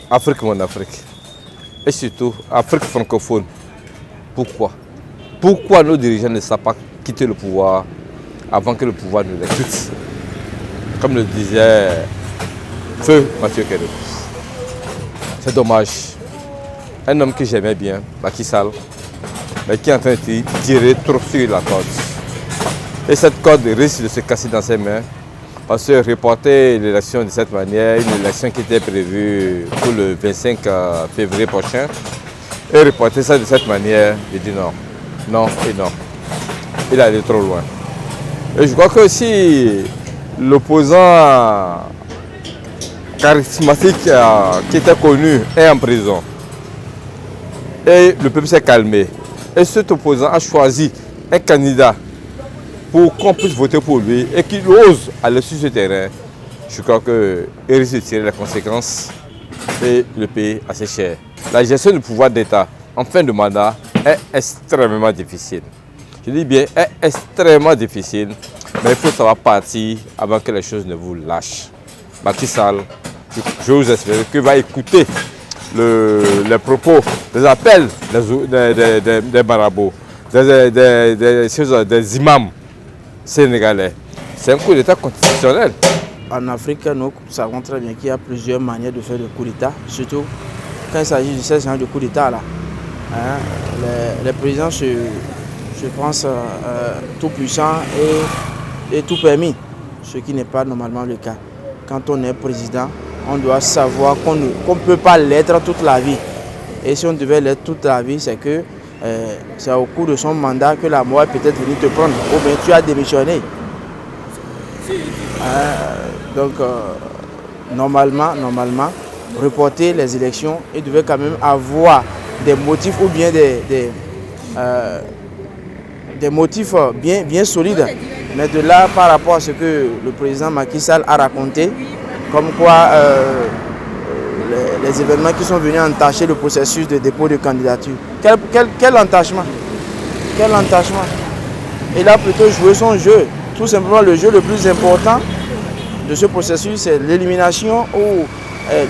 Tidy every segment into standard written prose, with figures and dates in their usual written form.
Afrique, mon Afrique. Et surtout, Afrique francophone. Pourquoi? Pourquoi nos dirigeants ne savent pas quitter le pouvoir avant que le pouvoir ne les quitte? Comme le disait Feu Mathieu Kédé. C'est dommage. Un homme que j'aimais bien, Macky Sall, mais qui est en train de tirer trop sur la corde. Et cette corde risque de se casser dans ses mains. Parce que reporter l'élection de cette manière, une élection qui était prévue pour le 25 février prochain, et reporter ça de cette manière, il dit non, non et non. Il est allé trop loin. Et je crois que si l'opposant charismatique qui était connu est en prison, et le peuple s'est calmé, et cet opposant a choisi un candidat pour qu'on puisse voter pour lui et qu'il ose aller sur ce terrain, je crois qu'il risque de tirer les conséquences et le pays assez cher. La gestion du pouvoir d'État en fin de mandat est extrêmement difficile. Je dis bien, est extrêmement difficile, mais il faut savoir partir avant que les choses ne vous lâchent. Macky Sall, je vous espère qu'il va écouter les propos, les appels des marabouts, des imams sénégalais. C'est un coup d'État constitutionnel. En Afrique, nous savons très bien qu'il y a plusieurs manières de faire des coups d'État, surtout quand il s'agit de ces genres de coups d'État là. Les présidents je pense, tout puissants et tout permis, ce qui n'est pas normalement le cas. Quand on est président, on doit savoir qu'on ne peut pas l'être toute la vie. Et si on devait l'être toute la vie, c'est que c'est au cours de son mandat que la mort est peut-être venue te prendre, ou bien tu as démissionné. Donc, normalement, reporter les élections, il devait quand même avoir des motifs ou bien des motifs bien solides. Mais de là, par rapport à ce que le président Macky Sall a raconté, comme quoi les événements qui sont venus entacher le processus de dépôt de candidature. Quel entachement? Quel entachement? Il a plutôt joué son jeu. Tout simplement, le jeu le plus important de ce processus, c'est l'élimination ou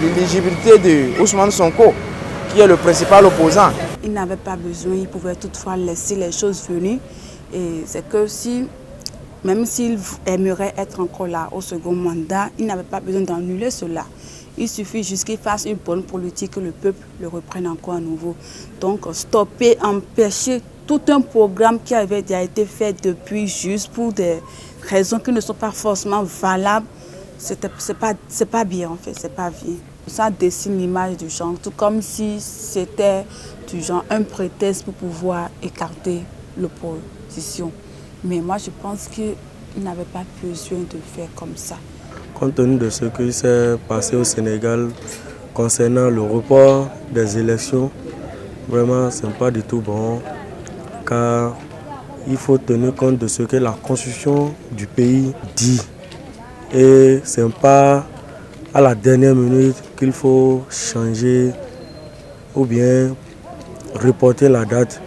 l'éligibilité de Ousmane Sonko, qui est le principal opposant. Il n'avait pas besoin, il pouvait toutefois laisser les choses venir. Et c'est que même s'il aimerait être encore là au second mandat, il n'avait pas besoin d'annuler cela. Il suffit juste qu'il fasse une bonne politique, que le peuple le reprenne encore à nouveau. Donc stopper, empêcher tout un programme qui avait déjà été fait depuis juste pour des raisons qui ne sont pas forcément valables, c'est pas bien en fait, c'est pas bien. Ça dessine l'image du genre, tout comme si c'était du genre un prétexte pour pouvoir écarter l'opposition. Mais moi je pense qu'il n'avait pas besoin de faire comme ça. Compte tenu de ce qui s'est passé au Sénégal concernant le report des élections, vraiment ce n'est pas du tout bon, car il faut tenir compte de ce que la constitution du pays dit. Et ce n'est pas à la dernière minute qu'il faut changer ou bien reporter la date.